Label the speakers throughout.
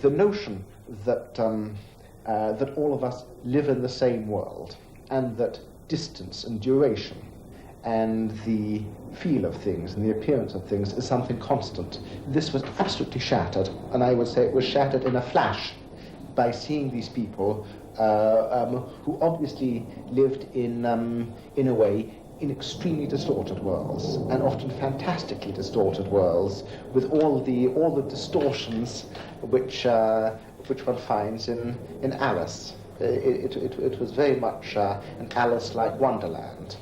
Speaker 1: the notion that, that all of us live in the same world, and that distance and duration and the feel of things and the appearance of things is something constant. This was absolutely shattered, and I would say it was shattered in a flash by seeing these people who obviously lived in a way in extremely distorted worlds, and often fantastically distorted worlds, with all the distortions which one finds in Alice. It was very much an Alice-like wonderland.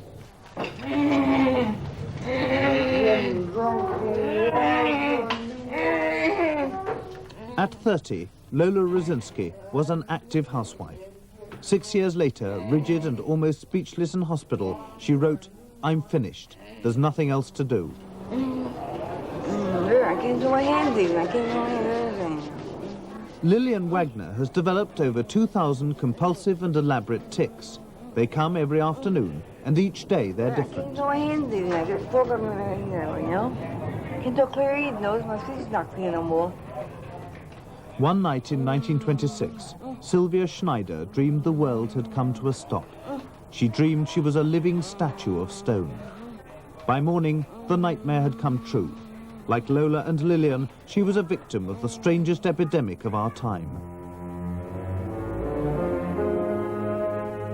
Speaker 2: At 30, Lola Rosinski was an active housewife. 6 years later, rigid and almost speechless in hospital, she wrote, "I'm finished. There's nothing else to do."
Speaker 3: I can't do my handy. I can't do anything.
Speaker 2: Lillian Wagner has developed over 2,000 compulsive and elaborate tics. They come every afternoon, and each day they're different.
Speaker 3: I can't do my handy. I just broke up, you know. I can't do clear eating nose. My feet's not clear no more.
Speaker 2: One night in 1926, Sylvia Schneider dreamed the world had come to a stop. She dreamed she was a living statue of stone. By morning, the nightmare had come true. Like Lola and Lillian, she was a victim of the strangest epidemic of our time.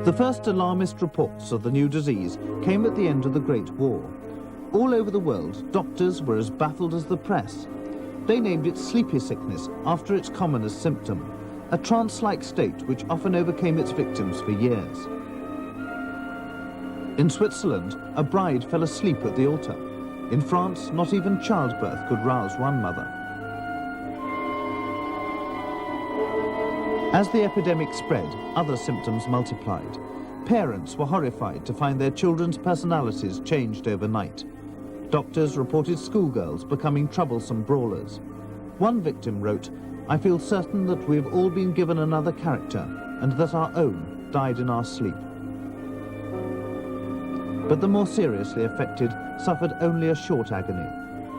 Speaker 2: The first alarmist reports of the new disease came at the end of the Great War. All over the world, doctors were as baffled as the press. They named it sleepy sickness after its commonest symptom, a trance-like state which often overcame its victims for years. In Switzerland, a bride fell asleep at the altar. In France, not even childbirth could rouse one mother. As the epidemic spread, other symptoms multiplied. Parents were horrified to find their children's personalities changed overnight. Doctors reported schoolgirls becoming troublesome brawlers. One victim wrote, "I feel certain that we've all been given another character and that our own died in our sleep." But the more seriously affected suffered only a short agony.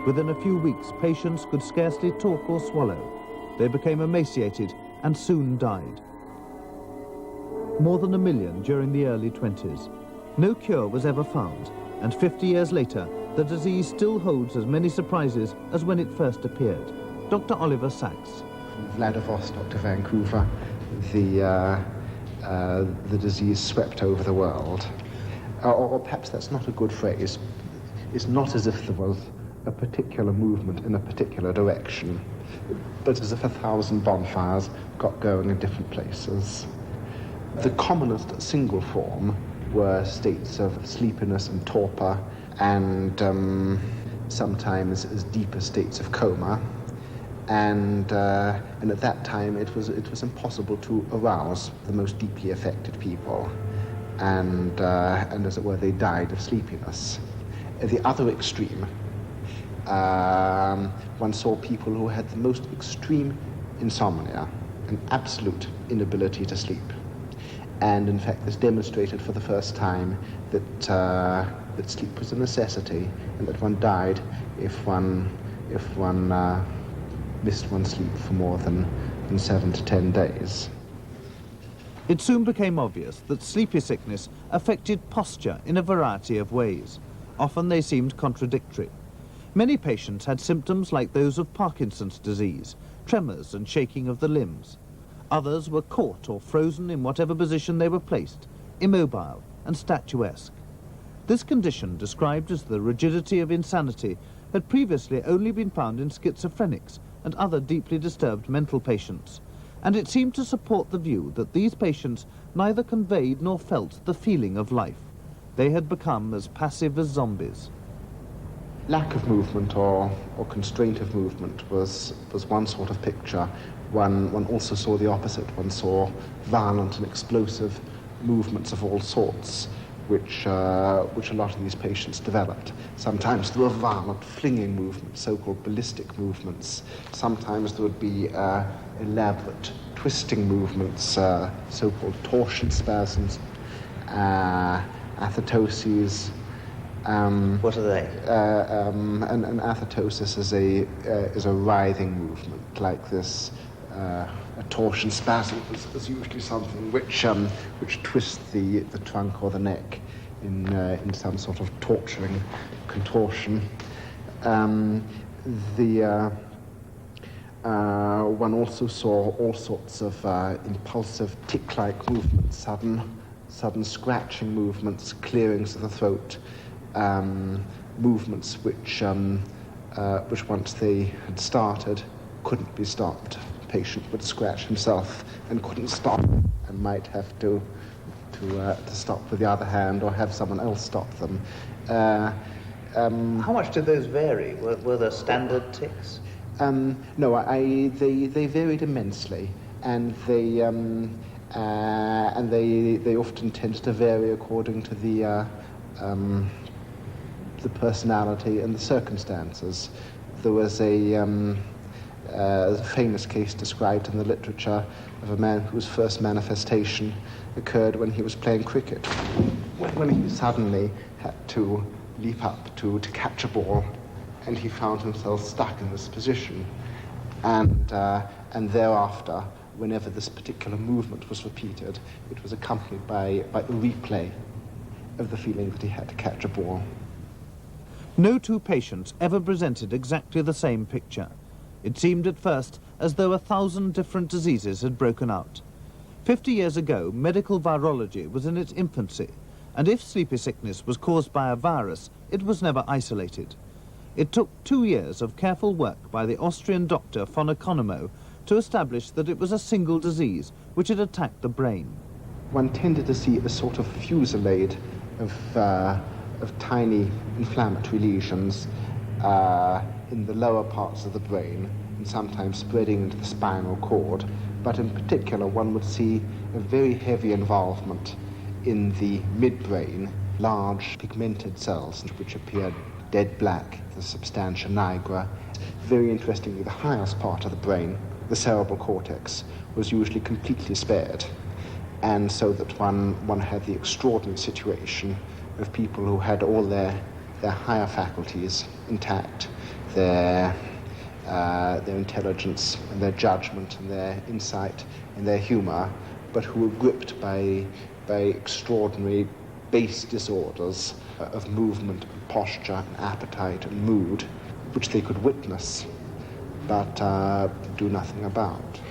Speaker 2: Within a few weeks, patients could scarcely talk or swallow. They became emaciated and soon died. More than 1 million during the early 20s. No cure was ever found, and 50 years later, the disease still holds as many surprises as when it first appeared. Dr. Oliver Sacks.
Speaker 1: From Vladivostok to Vancouver, the disease swept over the world. Or perhaps that's not a good phrase. It's not as if there was a particular movement in a particular direction, but as if 1,000 bonfires got going in different places. The commonest single form were states of sleepiness and torpor, and sometimes as deep as states of coma. And at that time it was impossible to arouse the most deeply affected people. And as it were, they died of sleepiness. At the other extreme, one saw people who had the most extreme insomnia, an absolute inability to sleep. And in fact, this demonstrated for the first time that sleep was a necessity, and that one died if one missed one's sleep for more than 7 to 10 days.
Speaker 2: It soon became obvious that sleepy sickness affected posture in a variety of ways. Often they seemed contradictory. Many patients had symptoms like those of Parkinson's disease, tremors and shaking of the limbs. Others were caught or frozen in whatever position they were placed, immobile and statuesque. This condition, described as the rigidity of insanity, had previously only been found in schizophrenics and other deeply disturbed mental patients, and it seemed to support the view that these patients neither conveyed nor felt the feeling of life. They had become as passive as zombies.
Speaker 1: Lack of movement or constraint of movement was one sort of picture. One also saw the opposite. One saw violent and explosive movements of all sorts, which a lot of these patients developed. Sometimes there were violent flinging movements, so-called ballistic movements. Sometimes there would be elaborate twisting movements, so-called torsion spasms, athetoses.
Speaker 4: What are they?
Speaker 1: An athetosis is a writhing movement like this, a torsion spasm is usually something which twists the trunk or the neck in some sort of torturing contortion. One also saw all sorts of impulsive tick-like movements, sudden scratching movements, clearings of the throat, movements which once they had started couldn't be stopped. The patient would scratch himself and couldn't stop, and might have to stop with the other hand or have someone else stop them.
Speaker 4: How much did those vary? Were there standard tics?
Speaker 1: No, they varied immensely, and they often tended to vary according to the personality and the circumstances. There was a famous case described in the literature of a man whose first manifestation occurred when he was playing cricket, when he suddenly had to leap up to catch a ball, and he found himself stuck in this position. And thereafter, whenever this particular movement was repeated, it was accompanied by a replay of the feeling that he had to catch a ball.
Speaker 2: No two patients ever presented exactly the same picture. It seemed at first as though 1,000 different diseases had broken out. 50 years ago, medical virology was in its infancy, and if sleepy sickness was caused by a virus, it was never isolated. It took 2 years of careful work by the Austrian doctor von Economo to establish that it was a single disease which had attacked the brain.
Speaker 1: One tended to see a sort of fusillade of tiny inflammatory lesions in the lower parts of the brain, and sometimes spreading into the spinal cord. But in particular, one would see a very heavy involvement in the midbrain, large pigmented cells which appeared dead black, the substantia nigra. Very interestingly, the highest part of the brain, the cerebral cortex, was usually completely spared. And so that one had the extraordinary situation of people who had all their higher faculties intact, their intelligence and their judgment and their insight and their humor, but who were gripped by extraordinary base disorders of movement and posture and appetite and mood, which they could witness but do nothing about.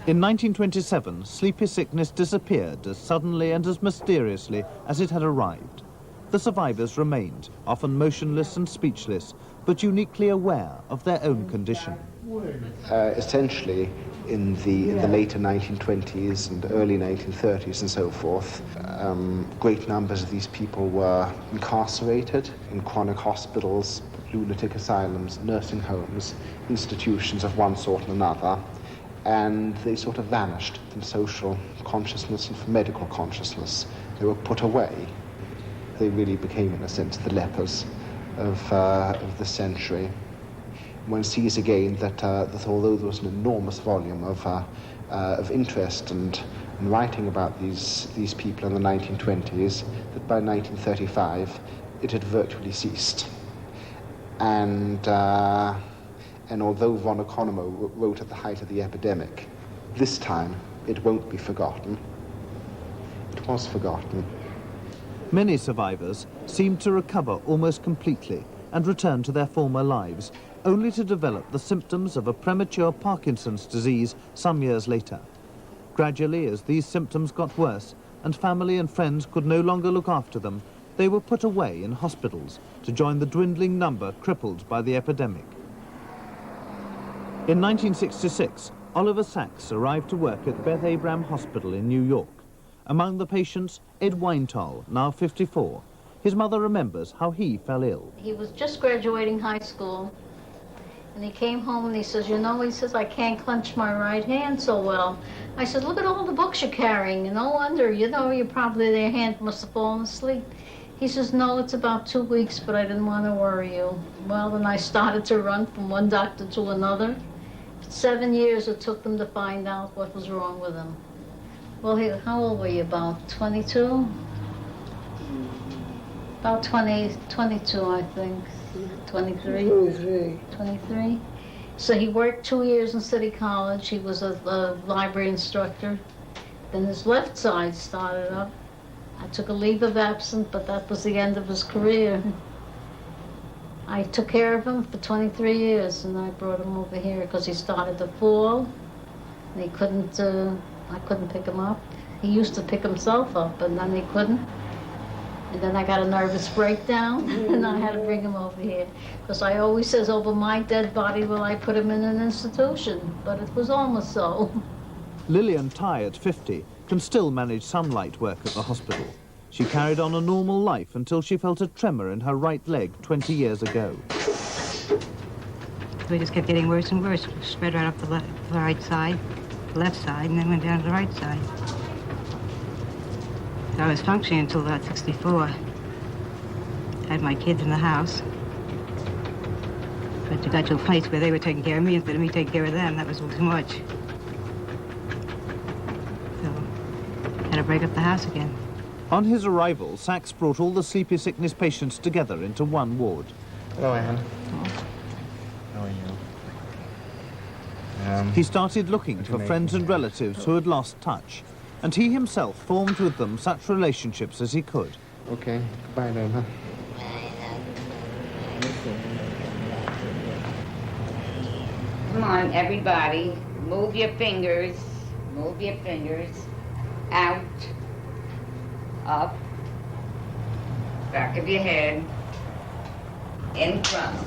Speaker 2: In 1927, sleepy sickness disappeared as suddenly and as mysteriously as it had arrived. The survivors remained, often motionless and speechless, but uniquely aware of their own condition.
Speaker 1: Essentially, in the later 1920s and early 1930s and so forth, great numbers of these people were incarcerated in chronic hospitals, lunatic asylums, nursing homes, institutions of one sort and another, and they sort of vanished from social consciousness and from medical consciousness. They were put away. They really became, in a sense, the lepers of the century. One sees again that although there was an enormous volume of interest and writing about these people in the 1920s, that by 1935 it had virtually ceased. And although von Economo wrote at the height of the epidemic, this time it won't be forgotten. It was forgotten.
Speaker 2: Many survivors seemed to recover almost completely and return to their former lives, only to develop the symptoms of a premature Parkinson's disease some years later. Gradually, as these symptoms got worse and family and friends could no longer look after them, they were put away in hospitals to join the dwindling number crippled by the epidemic. In 1966, Oliver Sacks arrived to work at Beth Abraham Hospital in New York. Among the patients, Ed Weinthal, now 54. His mother remembers how he fell ill.
Speaker 5: He was just graduating high school, and he came home and he says, he says, I can't clench my right hand so well. I said, look at all the books you're carrying. No wonder, you probably, their hand must have fallen asleep. He says, no, it's about 2 weeks, but I didn't want to worry you. Well, then I started to run from one doctor to another. 7 years it took them to find out what was wrong with him. Well, how old were you, about 22? About 22, I think. 23? 23. So he worked 2 years in City College. He was a library instructor. Then his left side started up. I took a leave of absence, but that was the end of his career. I took care of him for 23 years, and I brought him over here because he started to fall, and he couldn't, I couldn't pick him up. He used to pick himself up, and then he couldn't. And then I got a nervous breakdown, and I had to bring him over here. Because I always says, over my dead body will I put him in an institution. But it was almost so.
Speaker 2: Lillian Ty, at 50, can still manage some light work at the hospital. She carried on a normal life until she felt a tremor in her right leg 20 years ago.
Speaker 6: We just kept getting worse and worse. It spread right up the right side, the left side, and then went down to the right side. I was functioning until about 64. I had my kids in the house. But it got to a place where they were taking care of me instead of me taking care of them. That was too much. So I had to break up the house again.
Speaker 2: On his arrival, Sachs brought all the sleepy sickness patients together into one ward.
Speaker 1: Hello, Anne. How are you?
Speaker 2: He started looking for friends and relatives who had lost touch, and he himself formed with them such relationships as he could.
Speaker 1: Okay, goodbye then, huh?
Speaker 7: Come on, everybody, move your fingers, out, up, back of your head, in front.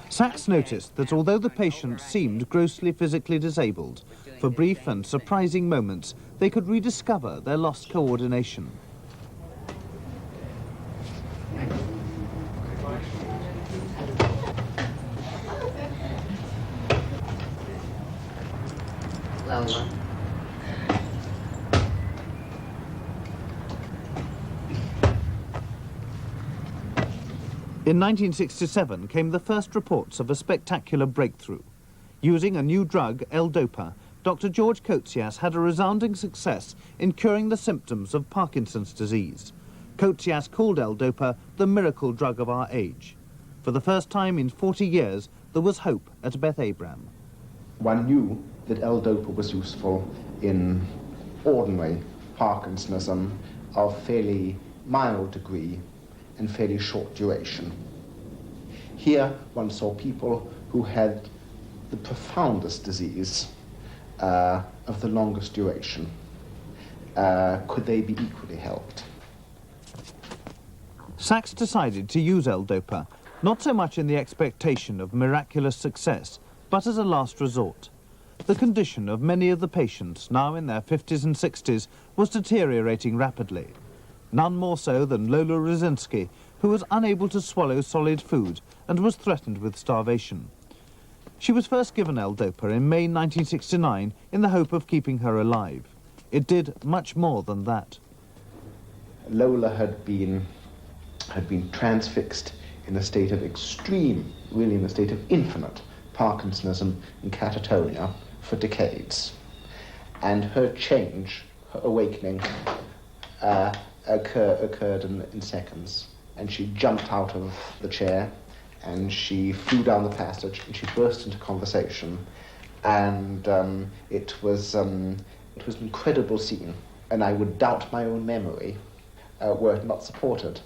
Speaker 2: Sachs noticed that although the patients seemed grossly physically disabled, for brief and surprising moments, they could rediscover their lost coordination.
Speaker 7: Lola.
Speaker 2: In 1967 came the first reports of a spectacular breakthrough. Using a new drug, L-Dopa, Dr. George Coatsias had a resounding success in curing the symptoms of Parkinson's disease. Coatsias called L-Dopa the miracle drug of our age. For the first time in 40 years, there was hope at Beth Abram.
Speaker 1: One knew that L-Dopa was useful in ordinary Parkinsonism of fairly mild degree and fairly short duration. Here one saw people who had the profoundest disease of the longest duration. Could they be equally helped?
Speaker 2: Sachs decided to use L-Dopa, not so much in the expectation of miraculous success, but as a last resort. The condition of many of the patients, now in their 50s and 60s, was deteriorating rapidly. None more so than Lola Rosinski, who was unable to swallow solid food and was threatened with starvation. She was first given L-Dopa in May 1969 in the hope of keeping her alive. It did much more than that.
Speaker 1: Lola had been transfixed in a state of extreme, really in a state of infinite Parkinsonism and catatonia for decades. And her change, her awakening, occurred in seconds. And she jumped out of the chair and she flew down the passage and she burst into conversation. And it was an incredible scene. And I would doubt my own memory were it not supported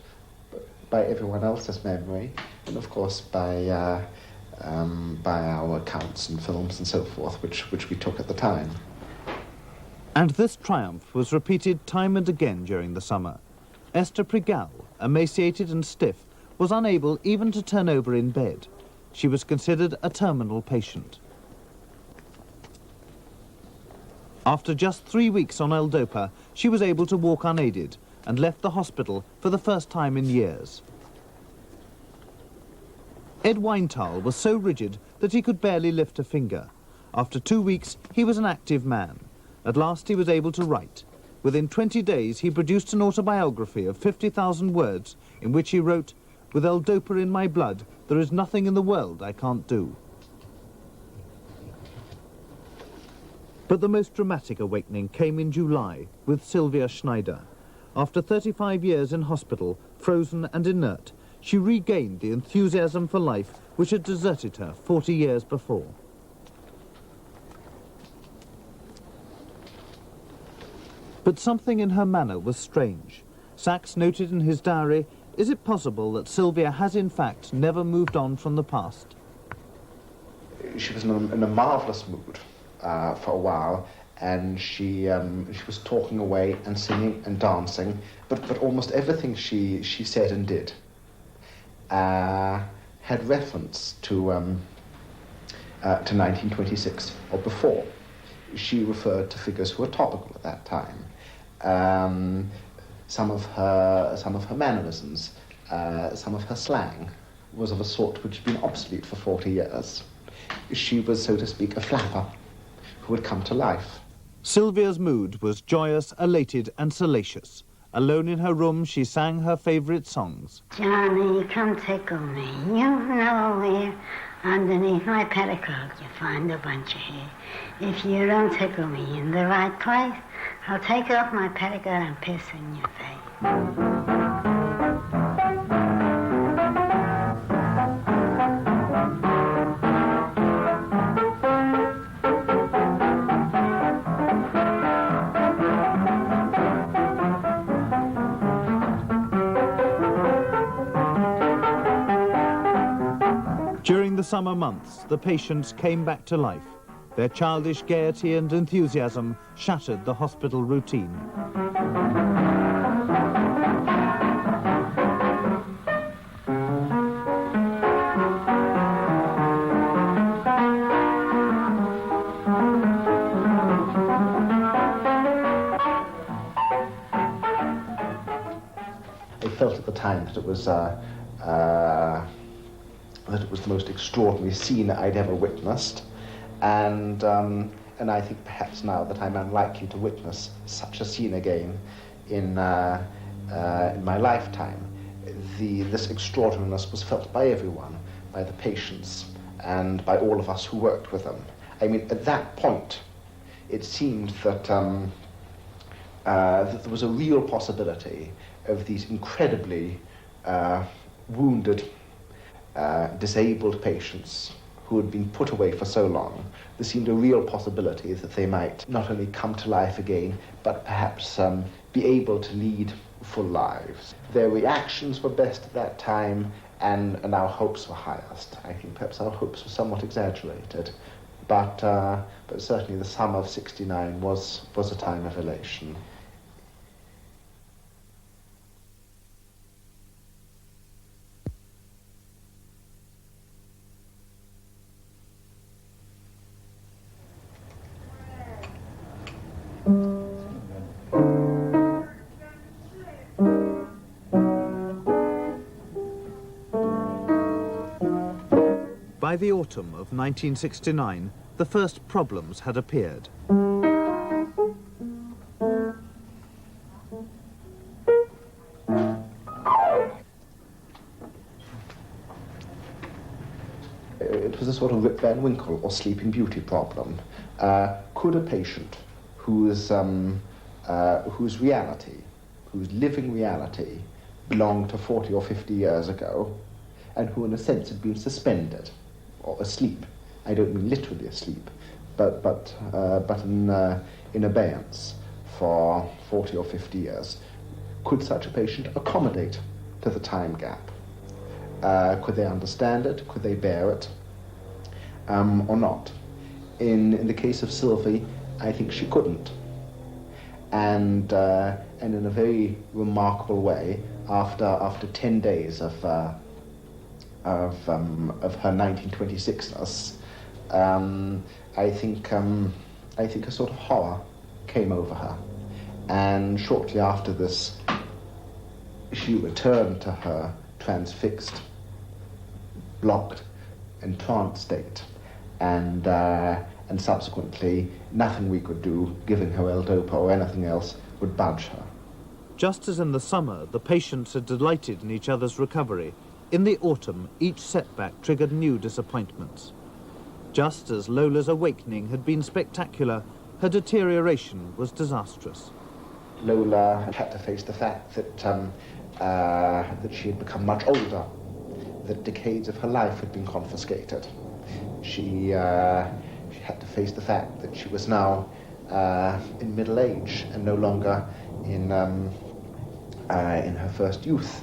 Speaker 1: by everyone else's memory, and of course by our accounts and films and so forth, which we took at the time.
Speaker 2: And this triumph was repeated time and again during the summer. Esther Prigal, emaciated and stiff, was unable even to turn over in bed. She was considered a terminal patient. After just 3 weeks on L-Dopa, she was able to walk unaided and left the hospital for the first time in years. Ed Weintal was so rigid that he could barely lift a finger. After 2 weeks, he was an active man. At last, he was able to write. Within 20 days, he produced an autobiography of 50,000 words in which he wrote, "With L-Dopa in my blood, there is nothing in the world I can't do." But the most dramatic awakening came in July with Sylvia Schneider. After 35 years in hospital, frozen and inert, she regained the enthusiasm for life which had deserted her 40 years before. But something in her manner was strange. Sachs noted in his diary, "Is it possible that Sylvia has in fact never moved on from the past?"
Speaker 1: She was in a marvellous mood for a while, and she was talking away and singing and dancing, but almost everything she said and did had reference to 1926 or before. She referred to figures who were topical at that time. Some of her mannerisms, some of her slang was of a sort which had been obsolete for 40 years. She was, so to speak, a flapper who had come to life.
Speaker 2: Sylvia's mood was joyous, elated and salacious. Alone in her room, she sang her favourite songs.
Speaker 8: Johnny, come tickle me. You know where underneath my petticoat you find a bunch of hair. If you don't tickle me in the right place, I'll take off my petticoat and piss in your face.
Speaker 2: During the summer months, the patients came back to life. Their childish gaiety and enthusiasm shattered the hospital routine.
Speaker 1: I felt at the time that it was the most extraordinary scene I'd ever witnessed, and I think perhaps now that I'm unlikely to witness such a scene again in my lifetime. This extraordinariness was felt by everyone, by the patients, and by all of us who worked with them. I mean, at that point, it seemed that that there was a real possibility of these incredibly wounded, disabled patients who had been put away for so long. There seemed a real possibility that they might not only come to life again, but perhaps be able to lead full lives. Their reactions were best at that time, and our hopes were highest. I think perhaps our hopes were somewhat exaggerated, but certainly the summer of '69 was a time of elation.
Speaker 2: By the autumn of 1969, the first problems had appeared.
Speaker 1: It was a sort of Rip Van Winkle or Sleeping Beauty problem. Could a patient whose reality, whose living reality, belonged to 40 or 50 years ago, and who in a sense had been suspended or asleep, I don't mean literally asleep, but in abeyance for 40 or 50 years, could such a patient accommodate to the time gap? Could they understand it? Could they bear it? Or not? In the case of Sylvie, I think she couldn't. And in a very remarkable way, after 10 days of her 1926ness, I think a sort of horror came over her, and shortly after this, she returned to her transfixed, blocked, entranced state, and subsequently nothing we could do, giving her L-Dopa or anything else, would budge her.
Speaker 2: Just as in the summer, the patients had delighted in each other's recovery, in the autumn, each setback triggered new disappointments. Just as Lola's awakening had been spectacular, her deterioration was disastrous.
Speaker 1: Lola had to face the fact that she had become much older that decades of her life had been confiscated. She had to face the fact that she was now in middle age and no longer in her first youth.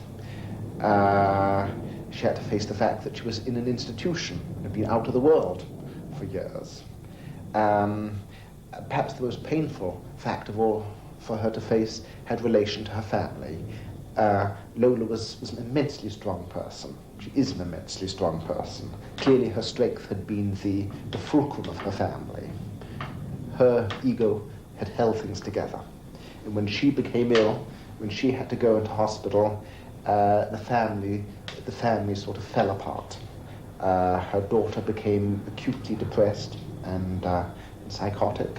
Speaker 1: She had to face the fact that she was in an institution and had been out of the world for years. Perhaps the most painful fact of all for her to face had relation to her family. Lola was an immensely strong person. She is an immensely strong person. Clearly her strength had been the fulcrum of her family. Her ego had held things together. And when she became ill, when she had to go into hospital, the family sort of fell apart. Her daughter became acutely depressed and psychotic.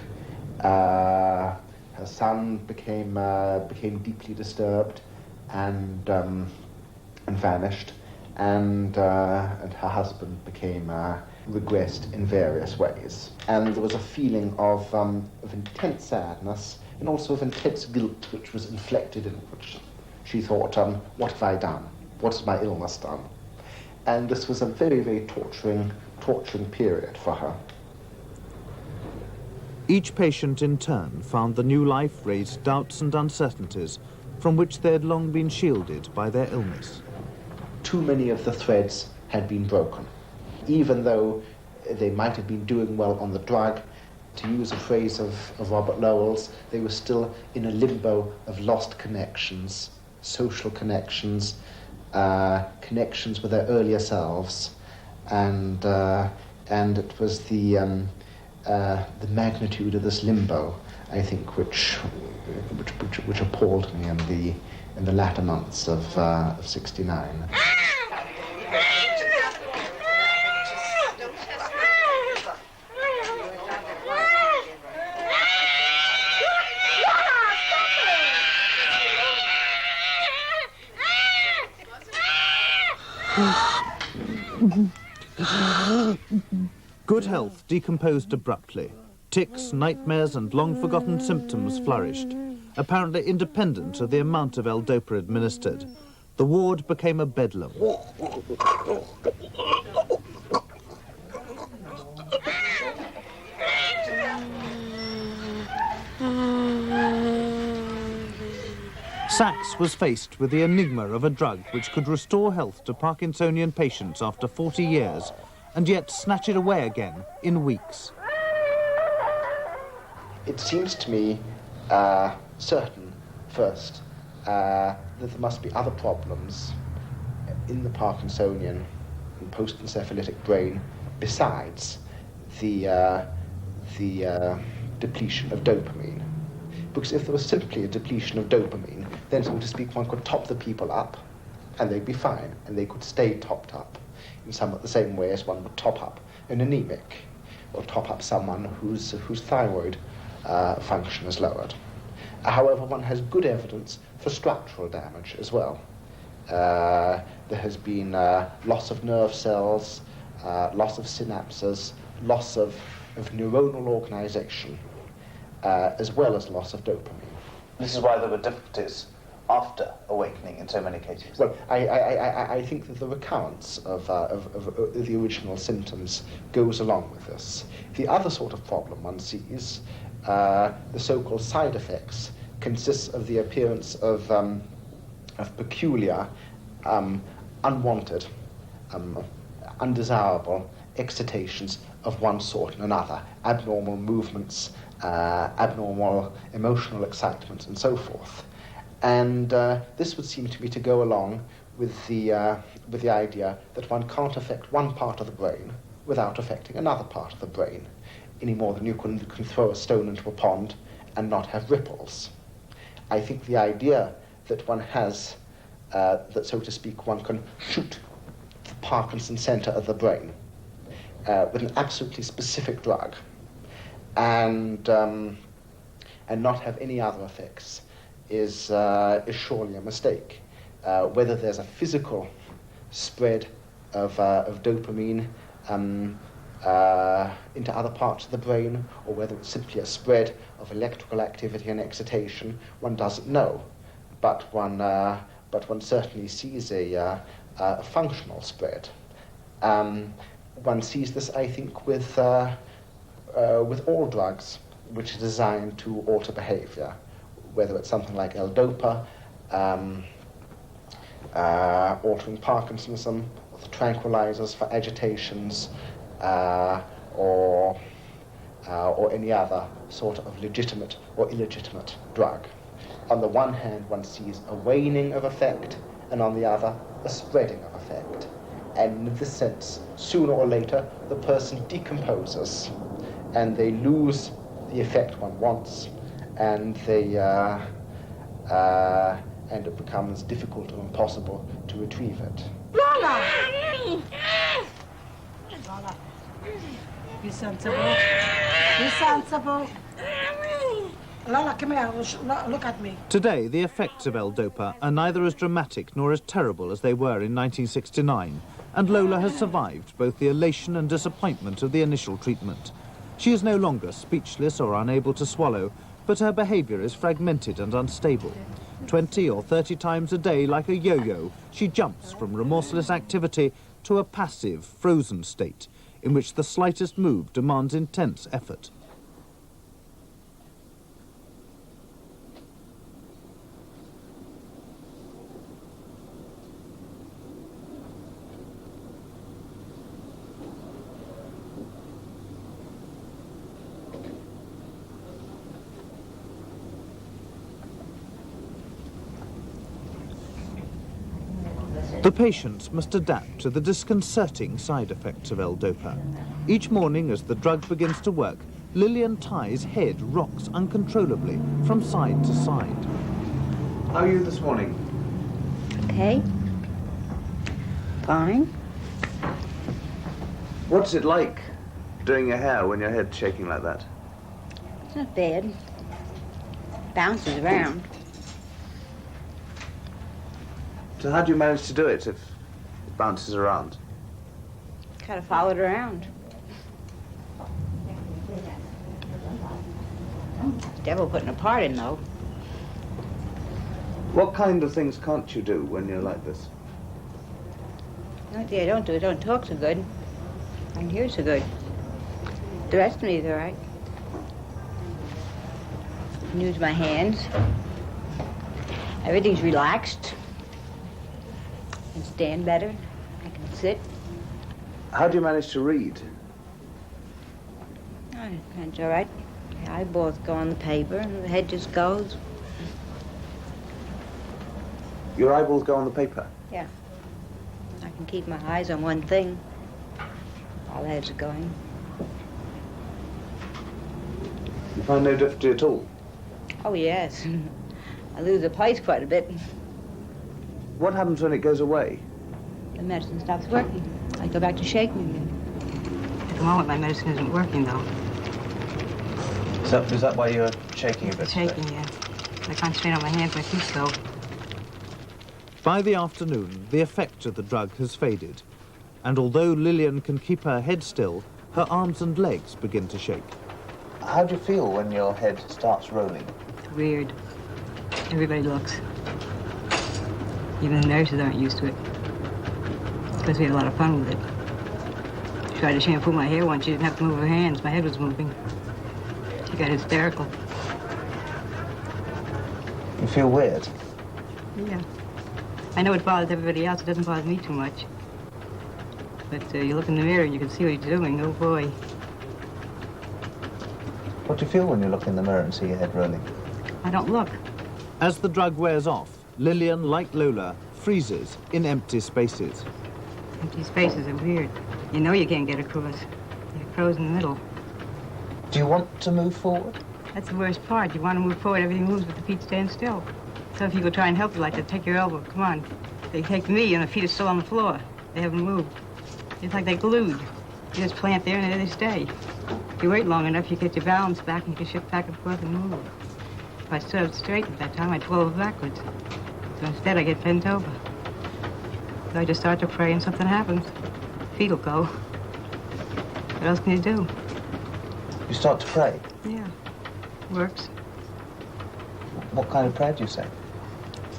Speaker 1: Her son became deeply disturbed and vanished, and her husband became regressed in various ways. And there was a feeling of intense sadness and also of intense guilt which was inflected in which she thought, what have I done? What has my illness done? And this was a very, very torturing period for her.
Speaker 2: Each patient in turn found the new life raised doubts and uncertainties from which they had long been shielded by their illness.
Speaker 1: Too many of the threads had been broken. Even though they might have been doing well on the drug, to use a phrase of Robert Lowell's, they were still in a limbo of lost connections, social connections, connections with their earlier selves, and it was the magnitude of this limbo, I think, which appalled me in the latter months of '69.
Speaker 2: Good health decomposed abruptly. Tics, nightmares and long-forgotten symptoms flourished, apparently independent of the amount of L-Dopa administered. The ward became a bedlam. Sachs was faced with the enigma of a drug which could restore health to Parkinsonian patients after 40 years and yet snatch it away again in weeks.
Speaker 1: It seems to me certain, first, that there must be other problems in the Parkinsonian and post-encephalitic brain besides the depletion of dopamine. Because if there was simply a depletion of dopamine, then, so to speak, one could top the people up and they'd be fine, and they could stay topped up in somewhat the same way as one would top up an anemic or top up someone whose thyroid function is lowered. However, one has good evidence for structural damage as well. There has been loss of nerve cells, loss of synapses, loss of neuronal organization, as well as loss of dopamine.
Speaker 4: This is why there were difficulties after awakening in so many cases.
Speaker 1: Well, I think that the recurrence of the original symptoms goes along with this. The other sort of problem one sees, the so-called side effects, consists of the appearance of peculiar, unwanted, undesirable excitations of one sort and another, abnormal movements, abnormal emotional excitement, and so forth. And this would seem to me to go along with the idea that one can't affect one part of the brain without affecting another part of the brain, any more than you can throw a stone into a pond and not have ripples. I think the idea that one has, that so to speak, one can shoot the Parkinson center of the brain with an absolutely specific drug and not have any other effects is surely a mistake. Whether there's a physical spread of dopamine into other parts of the brain, or whether it's simply a spread of electrical activity and excitation, one doesn't know. But one certainly sees a functional spread. One sees this, I think, with all drugs which are designed to alter behavior, whether it's something like L-Dopa, altering Parkinsonism, or the tranquilizers for agitations, or any other sort of legitimate or illegitimate drug. On the one hand, one sees a waning of effect, and on the other, a spreading of effect. And in this sense, sooner or later, the person decomposes, and they lose the effect one wants, and and it becomes difficult or impossible to retrieve it.
Speaker 9: Lola! Lola, be sensible. Be sensible. Lola, come here. Look at me.
Speaker 2: Today, the effects of L-Dopa are neither as dramatic nor as terrible as they were in 1969, and Lola has survived both the elation and disappointment of the initial treatment. She is no longer speechless or unable to swallow, but her behaviour is fragmented and unstable. 20 or 30 times a day, like a yo-yo, she jumps from remorseless activity to a passive, frozen state, in which the slightest move demands intense effort. The patients must adapt to the disconcerting side effects of L-Dopa. Each morning as the drug begins to work, Lillian Tighe's head rocks uncontrollably from side to side.
Speaker 4: How are you this morning?
Speaker 8: Okay. Fine.
Speaker 4: What's it like doing your hair when your head's shaking like that?
Speaker 8: It's not bad. Bounces around.
Speaker 4: So how do you manage to do it if it bounces around?
Speaker 8: Kind of follow it around. Devil putting a part in, though.
Speaker 4: What kind of things can't you do when you're like this?
Speaker 8: The only thing I don't do, I don't talk so good. I can hear so good. The rest of me is all right. I can use my hands. Everything's relaxed. I can stand better. I can sit.
Speaker 4: How do you manage to read?
Speaker 8: Oh, it's all right. The eyeballs go on the paper and the head just goes.
Speaker 4: Your eyeballs go on the paper?
Speaker 8: Yeah. I can keep my eyes on one thing while the heads are going.
Speaker 4: You find no difficulty at all?
Speaker 8: Oh, yes. I lose the place quite a bit.
Speaker 4: What happens when it goes away?
Speaker 8: The medicine stops working. I go back to shaking again.
Speaker 6: At the moment, my medicine isn't working, though.
Speaker 4: So is that why you're shaking a bit?
Speaker 6: It's shaking, yeah. I concentrate on my hands, my feet slow.
Speaker 2: By the afternoon, the effect of the drug has faded, and although Lillian can keep her head still, her arms and legs begin to shake.
Speaker 4: How do you feel when your head starts rolling?
Speaker 6: It's weird. Everybody looks. Even the nurses aren't used to it. Because we had a lot of fun with it. She tried to shampoo my hair once. She didn't have to move her hands. My head was moving. She got hysterical.
Speaker 4: You feel weird?
Speaker 6: Yeah. I know it bothers everybody else. It doesn't bother me too much. But you look in the mirror and you can see what you're doing. Oh, boy.
Speaker 4: What do you feel when you look in the mirror and see your head rolling?
Speaker 6: I don't look.
Speaker 2: As the drug wears off, Lillian, like Lola, freezes in empty spaces.
Speaker 6: Empty spaces are weird. You know you can't get across. You're frozen in the middle.
Speaker 4: Do you want to move forward?
Speaker 6: That's the worst part. You want to move forward, everything moves, but the feet stand still. So if you go try and help you like that, take your elbow, come on. They take me and the feet are still on the floor. They haven't moved. It's like they're glued. You just plant there and there they stay. If you wait long enough, you get your balance back and you can shift back and forth and move. If I stood up straight at that time, I'd fall over backwards. So instead, I get bent over. So I just start to pray and something happens. Feet will go. What else can you do?
Speaker 4: You start to pray?
Speaker 6: Yeah, works.
Speaker 4: What kind of prayer do you say?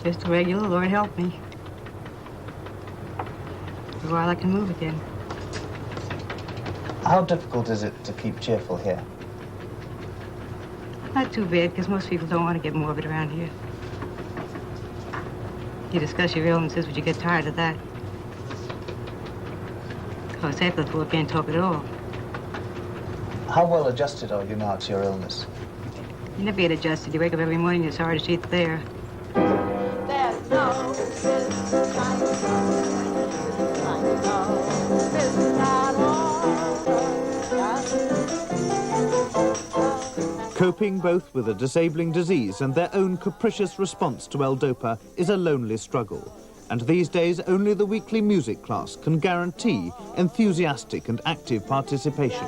Speaker 6: Just a regular, Lord help me. after a while I can move again.
Speaker 4: How difficult is it to keep cheerful here?
Speaker 6: Not too bad, because most people don't want to get morbid around here. You discuss your illnesses, but you get tired of that. Of course, after the floor, you can't talk at all.
Speaker 4: How well adjusted are you now to your illness?
Speaker 6: You never get adjusted. You wake up every morning, you're sorry to see it there.
Speaker 9: There's no business like no business at all.
Speaker 2: Coping both with a disabling disease and their own capricious response to L-Dopa is a lonely struggle. And these days, only the weekly music class can guarantee enthusiastic and active participation.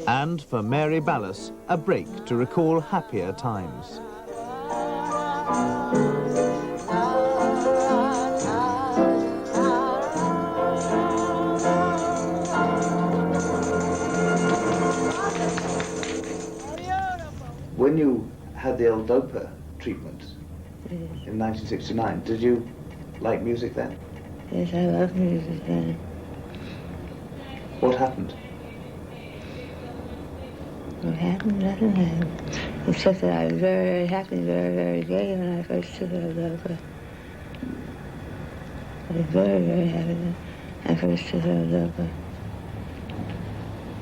Speaker 2: And for Mary Ballas, a break to recall happier times.
Speaker 4: When you had the L-Dopa treatment in 1969, did you like music then?
Speaker 3: Yes, I love music then.
Speaker 4: What happened?
Speaker 3: What happened? Nothing happened. Except that I was very, very happy, very, very gay when I first took L-Dopa. I was very, very happy when I first took L-Dopa.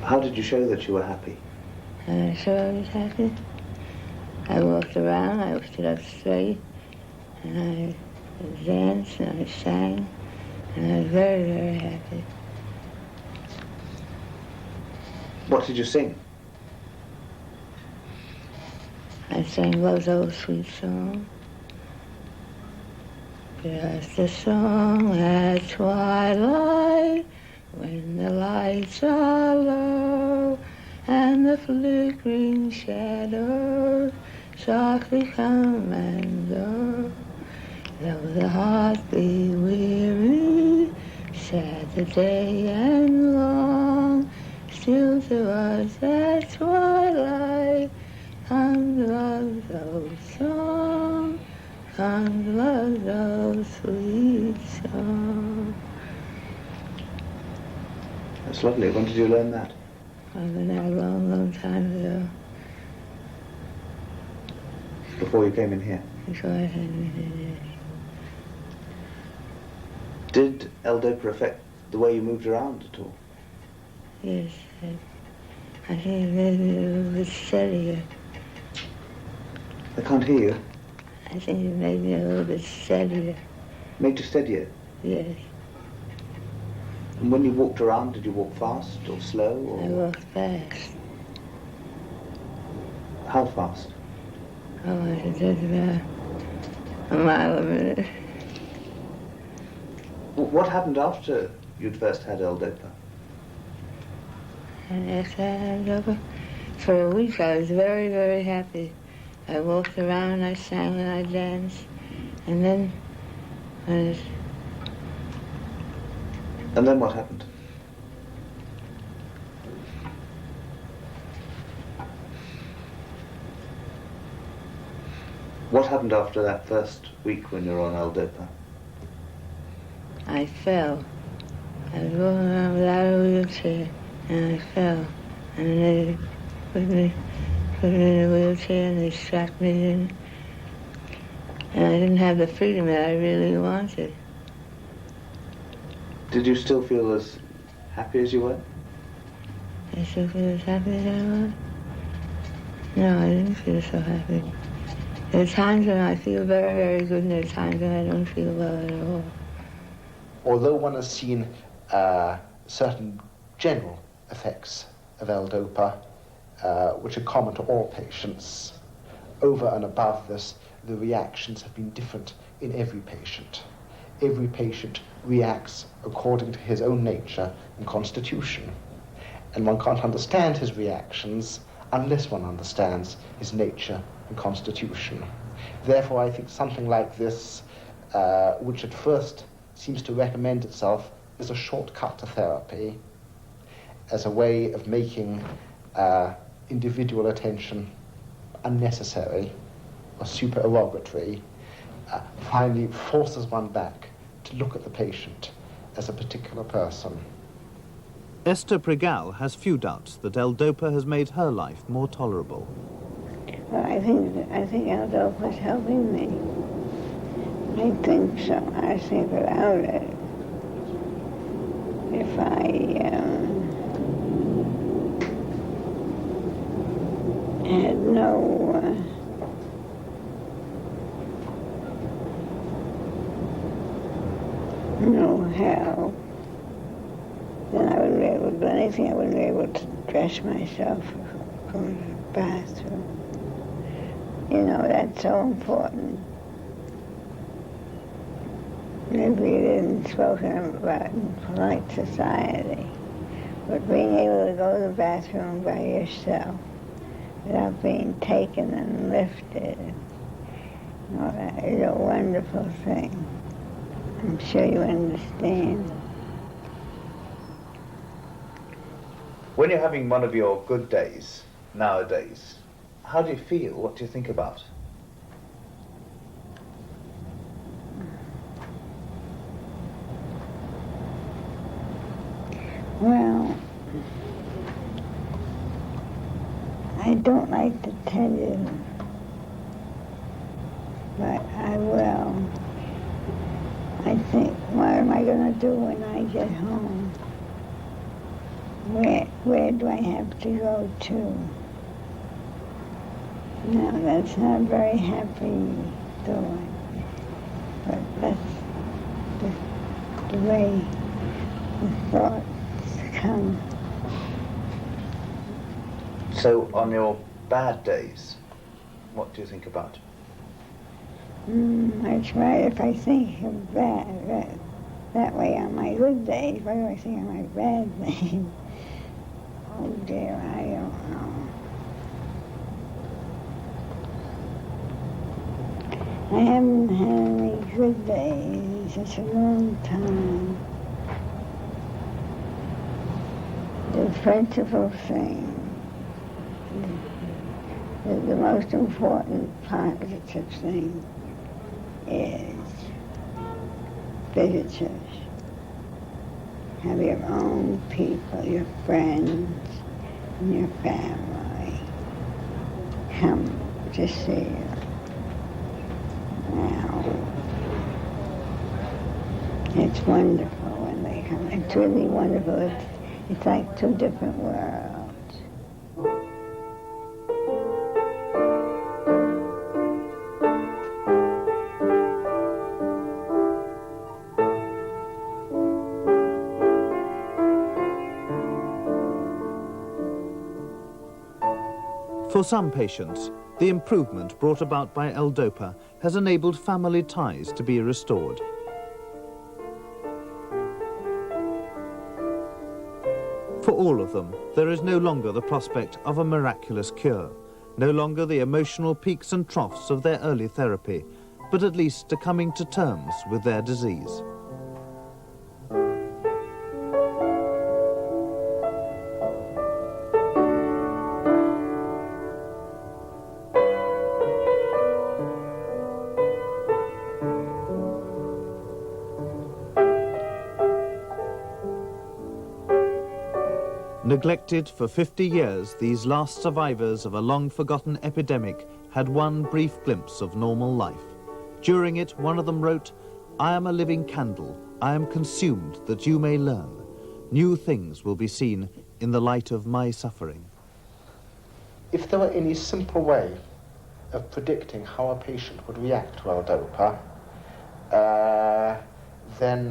Speaker 4: How did you show that you were happy?
Speaker 3: So I was happy. I walked around, I stood up straight, and I danced and I sang, and I was very, very happy.
Speaker 4: What did you sing?
Speaker 3: I sang Love's Old Sweet Song. Just a song at twilight, when the lights are low, and the flickering shadows softly come and go. Though the heart be weary, sad the day and long, still to us at twilight comes love's old song, comes love's old sweet song.
Speaker 4: That's lovely. When did you learn that?
Speaker 3: I learned that a long, long time ago.
Speaker 4: Before you came in here?
Speaker 3: Before I came in here.
Speaker 4: Did L-Dopa affect the way you moved around at all?
Speaker 3: Yes, I think it made me a little bit steadier.
Speaker 4: I can't hear you.
Speaker 3: I think it made me a little bit steadier.
Speaker 4: Made you steadier?
Speaker 3: Yes.
Speaker 4: And when you walked around, did you walk fast or slow? Or...
Speaker 3: I walked fast.
Speaker 4: How fast?
Speaker 3: Oh, I did about a mile a minute.
Speaker 4: What happened after you'd first had L-Dopa?
Speaker 3: And after I had L-Dopa, for a week I was very, very happy. I walked around, I sang and I danced, and then
Speaker 4: And then what happened? What happened after that first week when you were on L-Dopa?
Speaker 3: I fell. I was walking around without a wheelchair, and I fell. And they put me in a wheelchair, and they strapped me in. And I didn't have the freedom that I really wanted.
Speaker 4: Did you still feel as happy as you were?
Speaker 3: I still feel as happy as I was? No, I didn't feel so happy. There are times when I feel very, very good, and there are times when I don't feel well at all.
Speaker 1: Although one has seen certain general effects of L-Dopa, which are common to all patients, over and above this, the reactions have been different in every patient. Every patient reacts according to his own nature and constitution. And one can't understand his reactions unless one understands his nature and constitution. Therefore, I think something like this, which at first seems to recommend itself as a shortcut to therapy, as a way of making individual attention unnecessary or supererogatory, finally forces one back to look at the patient as a particular person.
Speaker 2: Esther Pregal has few doubts that L-Dopa has made her life more tolerable.
Speaker 3: Well, I think L-Dopa is helping me. I think so. I think without it, if I had no help, then I wouldn't be able to do anything. I wouldn't be able to dress myself or go to the bathroom. You know, that's so important. Maybe it isn't spoken about in polite society, but being able to go to the bathroom by yourself without being taken and lifted, you know, that is a wonderful thing. I'm sure you understand.
Speaker 4: When you're having one of your good days nowadays, how do you feel? What do you think about?
Speaker 3: Well, I don't like to tell you, but I will. I think, what am I going to do when I get home? Where do I have to go to? Now, that's not a very happy thought, but that's the way the thoughts come.
Speaker 4: So on your bad days, what do you think about?
Speaker 3: I try, if I think of that way on my good days, what do I think on my bad days? Oh dear, I don't know. I haven't had any good days in such a long time. The principal thing, the most important positive thing is visitors. Have your own people, your friends, and your family come to see you. Now, it's wonderful when they come. It's really wonderful. It's like two different worlds.
Speaker 2: For some patients, the improvement brought about by L-Dopa has enabled family ties to be restored. For all of them, there is no longer the prospect of a miraculous cure, no longer the emotional peaks and troughs of their early therapy, but at least a coming to terms with their disease. Neglected for 50 years, these last survivors of a long-forgotten epidemic had one brief glimpse of normal life. During it, one of them wrote, "I am a living candle. I am consumed that you may learn. New things will be seen in the light of my suffering."
Speaker 1: If there were any simple way of predicting how a patient would react to L-Dopa, then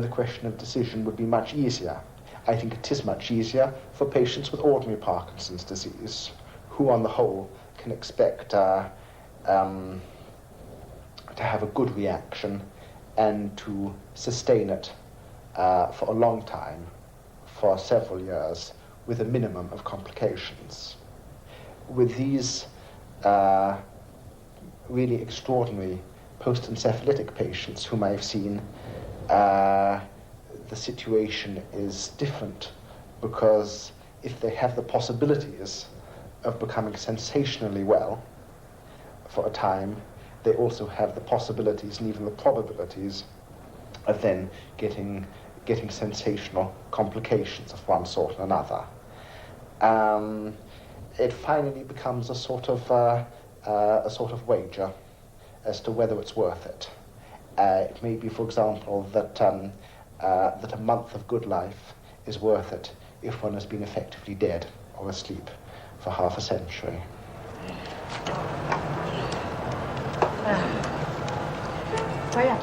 Speaker 1: the question of decision would be much easier. I think it is much easier for patients with ordinary Parkinson's disease, who on the whole can expect to have a good reaction and to sustain it for a long time, for several years, with a minimum of complications. With these really extraordinary post-encephalitic patients whom I've seen, the situation is different, because if they have the possibilities of becoming sensationally well for a time, they also have the possibilities and even the probabilities of then getting sensational complications of one sort or another. It finally becomes a sort of wager as to whether it's worth it. It may be, for example, that a month of good life is worth it if one has been effectively dead or asleep for half a century.
Speaker 9: Voy a